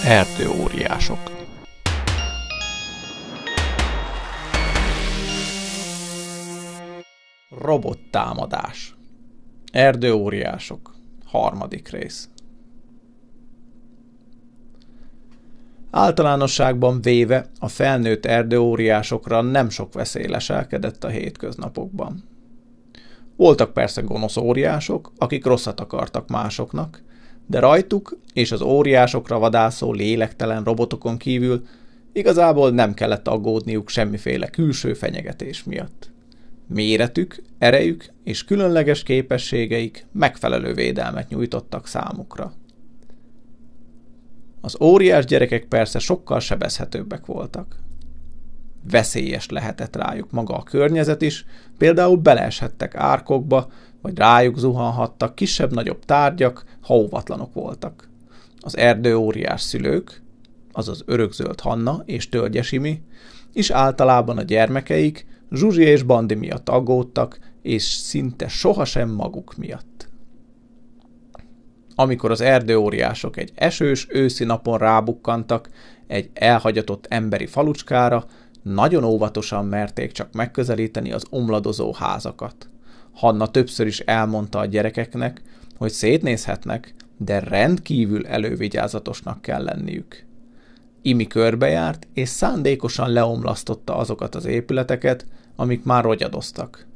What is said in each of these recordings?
Erdőóriások. Robottámadás. Erdőóriások. 3. rész. Általánosságban véve a felnőtt erdőóriásokra nem sok veszély leselkedett a hétköznapokban. Voltak persze gonosz óriások, akik rosszat akartak másoknak, de rajtuk és az óriásokra vadászó lélektelen robotokon kívül igazából nem kellett aggódniuk semmiféle külső fenyegetés miatt. Méretük, erejük és különleges képességeik megfelelő védelmet nyújtottak számukra. Az óriás gyerekek persze sokkal sebezhetőbbek voltak. Veszélyes lehetett rájuk maga a környezet is, például beleeshettek árkokba, vagy rájuk zuhanhattak kisebb-nagyobb tárgyak, ha óvatlanok voltak. Az erdőóriás szülők, azaz Örökzöld Hanna és Tölgyes Imi, is általában a gyermekeik Zsuzsi és Bandi miatt aggódtak, és szinte sohasem maguk miatt. Amikor az erdőóriások egy esős őszi napon rábukkantak egy elhagyatott emberi falucskára, nagyon óvatosan merték csak megközelíteni az omladozó házakat. Hanna többször is elmondta a gyerekeknek, hogy szétnézhetnek, de rendkívül elővigyázatosnak kell lenniük. Imi körbejárt, és szándékosan leomlasztotta azokat az épületeket, amik már rogyadoztak.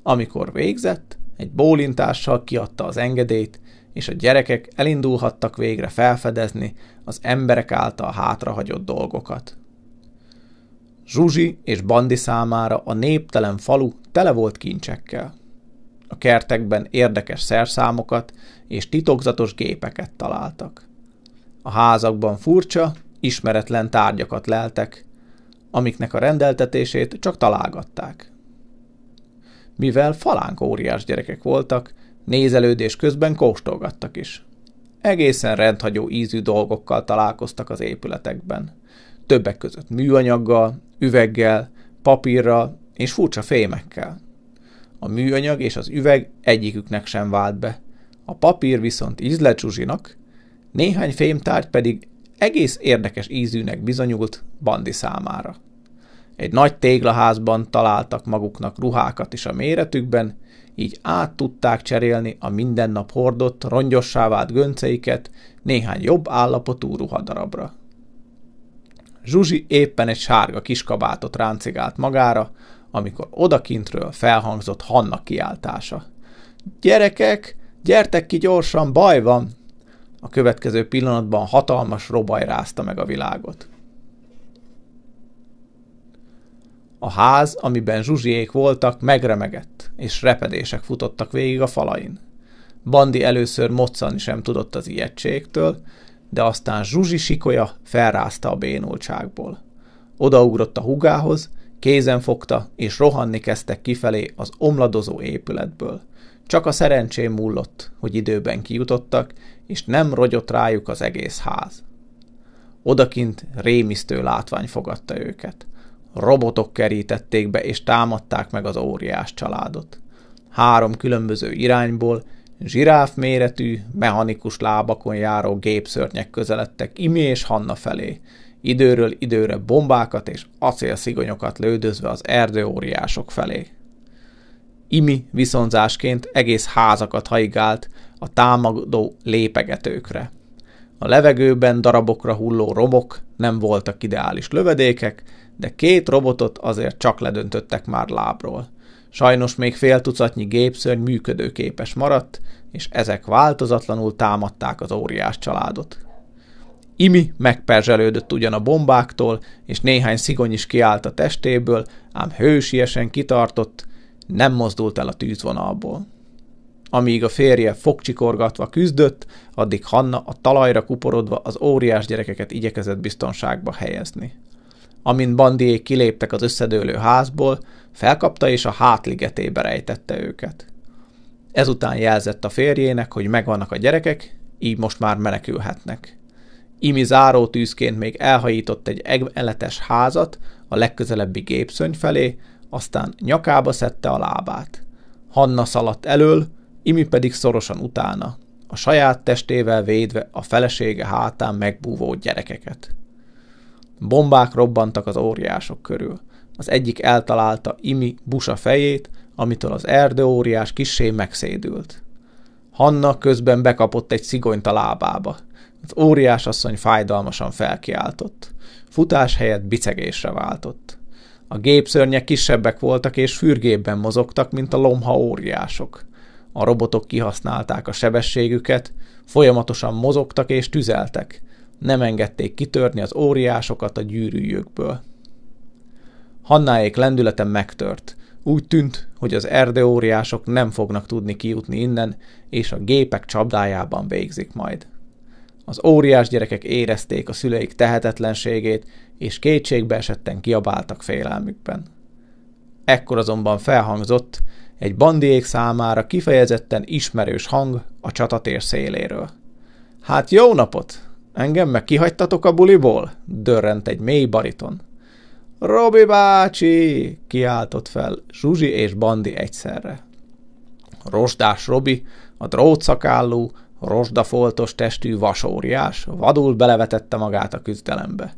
Amikor végzett, egy bólintással kiadta az engedélyt, és a gyerekek elindulhattak végre felfedezni az emberek által hátrahagyott dolgokat. Zsuzsi és Bandi számára a néptelen falu tele volt kincsekkel. A kertekben érdekes szerszámokat és titokzatos gépeket találtak. A házakban furcsa, ismeretlen tárgyakat leltek, amiknek a rendeltetését csak találgatták. Mivel falánk óriás gyerekek voltak, nézelődés közben kóstolgattak is. Egészen rendhagyó ízű dolgokkal találkoztak az épületekben. Többek között műanyaggal, üveggel, papírral és furcsa fémekkel. A műanyag és az üveg egyiküknek sem vált be. A papír viszont ízlett Zsuzsinak, néhány fémtárgy pedig egész érdekes ízűnek bizonyult Bandi számára. Egy nagy téglaházban találtak maguknak ruhákat is a méretükben, így át tudták cserélni a mindennap hordott, rongyossá vált gönceiket néhány jobb állapotú ruhadarabra. Zsuzsi éppen egy sárga kiskabátot ráncigált magára, amikor odakintről felhangzott Hanna kiáltása. Gyerekek, gyertek ki gyorsan, baj van! A következő pillanatban hatalmas robaj rázta meg a világot. A ház, amiben Zsuzsiék voltak, megremegett, és repedések futottak végig a falain. Bandi először moccani sem tudott az ijegységtől, de aztán Zsuzsi sikolya felrázta a bénultságból. Odaugrott a húgához, kézen fogta, és rohanni kezdtek kifelé az omladozó épületből. Csak a szerencsém múlott, hogy időben kijutottak, és nem rogyott rájuk az egész ház. Odakint rémisztő látvány fogadta őket. Robotok kerítették be, és támadták meg az óriás családot. 3 különböző irányból zsiráf méretű, mechanikus lábakon járó gépszörnyek közeledtek Imi és Hanna felé, időről időre bombákat és acélszigonyokat lődözve az erdőóriások felé. Imi viszonzásként egész házakat haigált a támadó lépegetőkre. A levegőben darabokra hulló romok nem voltak ideális lövedékek, de 2 robotot azért csak ledöntöttek már lábról. Sajnos még fél tucatnyi gépszörny működőképes maradt, és ezek változatlanul támadták az óriás családot. Imi megperzselődött ugyan a bombáktól, és néhány szigony is kiállt a testéből, ám hősiesen kitartott, nem mozdult el a tűzvonalból. Amíg a férje fogcsikorgatva küzdött, addig Hanna a talajra kuporodva az óriás gyerekeket igyekezett biztonságba helyezni. Amint Bandiék kiléptek az összedőlő házból, felkapta és a hátligetébe rejtette őket. Ezután jelzett a férjének, hogy megvannak a gyerekek, így most már menekülhetnek. Imi zárótűzként még elhajított egy egyenletes házat a legközelebbi gépszörny felé, aztán nyakába szedte a lábát. Hanna szaladt elől, Imi pedig szorosan utána. a saját testével védve a felesége hátán megbúvó gyerekeket. Bombák robbantak az óriások körül. Az egyik eltalálta Imi busa fejét, amitől az erdőóriás kissé megszédült. Hanna közben bekapott egy szigonyt a lábába. Az óriásasszony fájdalmasan felkiáltott. Futás helyett bicegésre váltott. A gépszörnyek kisebbek voltak és fürgébben mozogtak, mint a lomha óriások. A robotok kihasználták a sebességüket, folyamatosan mozogtak és tüzeltek. Nem engedték kitörni az óriásokat a gyűrűjükből. Hannáék lendülete megtört. Úgy tűnt, hogy az erdőóriások nem fognak tudni kijutni innen, és a gépek csapdájában végzik majd. Az óriás gyerekek érezték a szüleik tehetetlenségét, és kétségbe esetten kiabáltak félelmükben. Ekkor azonban felhangzott egy bandiék számára kifejezetten ismerős hang a csatatér széléről. Hát jó napot! Engem meg kihagytatok a buliból? Dörrent egy mély bariton. Robi bácsi! Kiáltott fel Zsuzsi és Bandi egyszerre. Rozsdás Robi, a drótszakállú, rozsdafoltos testű vasóriás vadul belevetette magát a küzdelembe.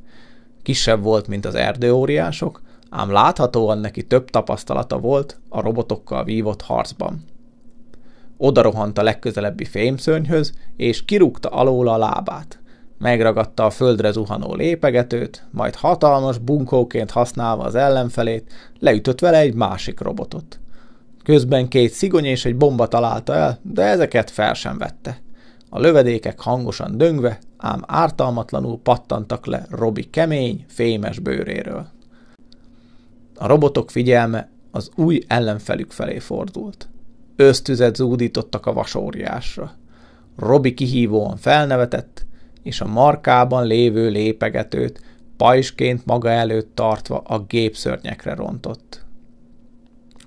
Kisebb volt, mint az erdőóriások, ám láthatóan neki több tapasztalata volt a robotokkal vívott harcban. Oda rohant a legközelebbi fémszörnyhöz, és kirúgta alóla a lábát. Megragadta a földre zuhanó lépegetőt, majd hatalmas bunkóként használva az ellenfelét, leütött vele egy másik robotot. Közben 2 szigony és egy bomba találta el, de ezeket fel sem vette. A lövedékek hangosan döngve, ám ártalmatlanul pattantak le Robi kemény, fémes bőréről. A robotok figyelme az új ellenfelük felé fordult. Ösztüzet zúdítottak a vasóriásra. Robi kihívóan felnevetett, és a markában lévő lépegetőt pajzsként maga előtt tartva a gépszörnyekre rontott.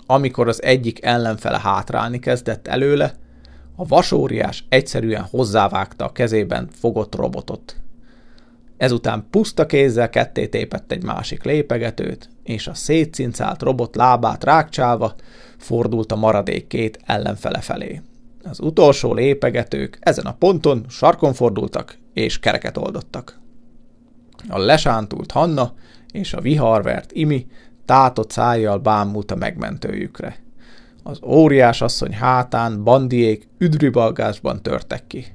Amikor az egyik ellenfele hátrálni kezdett előle, a vasóriás egyszerűen hozzávágta a kezében fogott robotot. Ezután puszta kézzel ketté tépett egy másik lépegetőt, és a szétcincált robot lábát rákcsálva fordult a maradék 2 ellenfele felé. Az utolsó lépegetők ezen a ponton sarkon fordultak és kereket oldottak. A lesántult Hanna és a viharvert Imi tátott szájjal bámult a megmentőjükre. Az óriás asszony hátán Bandiék üdvribalgásban törtek ki.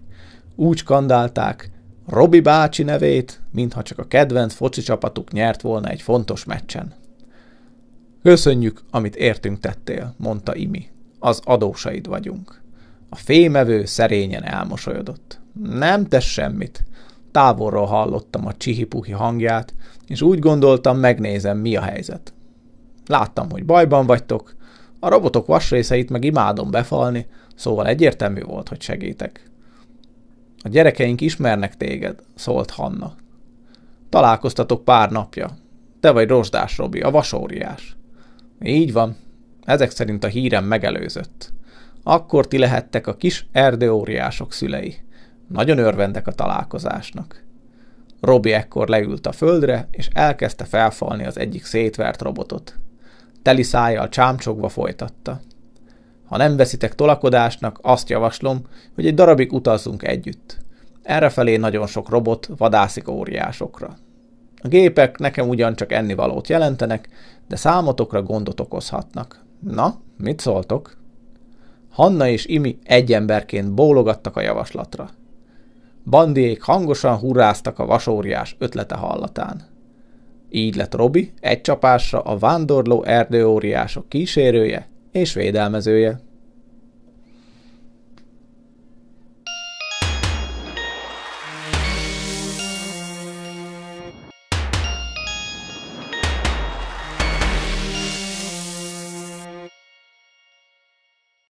Úgy skandálták Robi bácsi nevét, mintha csak a kedvenc foci csapatuk nyert volna egy fontos meccsen. Köszönjük, amit értünk tettél, mondta Imi. Az adósaid vagyunk. A fémevő szerényen elmosolyodott. Nem tesz semmit. Távolról hallottam a csihipuhi hangját, és úgy gondoltam, megnézem, mi a helyzet. Láttam, hogy bajban vagytok, a robotok vasrészeit meg imádom befalni, szóval egyértelmű volt, hogy segítek. A gyerekeink ismernek téged, szólt Hanna. Találkoztatok pár napja. Te vagy Rozsdás Robi, a vasóriás. Így van, ezek szerint a hírem megelőzött. Akkor ti lehettek a kis erdőóriások szülei. Nagyon örvendek a találkozásnak. Robi ekkor leült a földre, és elkezdte felfalni az egyik szétvert robotot. Teli szájjal csámcsogva folytatta. Ha nem veszitek tolakodásnak, azt javaslom, hogy egy darabig utazzunk együtt. Errefelé nagyon sok robot vadászik óriásokra. A gépek nekem ugyancsak ennivalót jelentenek, de számotokra gondot okozhatnak. Na, mit szóltok? Hanna és Imi egy emberként bólogattak a javaslatra. Bandiék hangosan hurráztak a vasóriás ötlete hallatán. Így lett Robi egy csapásra a vándorló erdőóriások kísérője és védelmezője.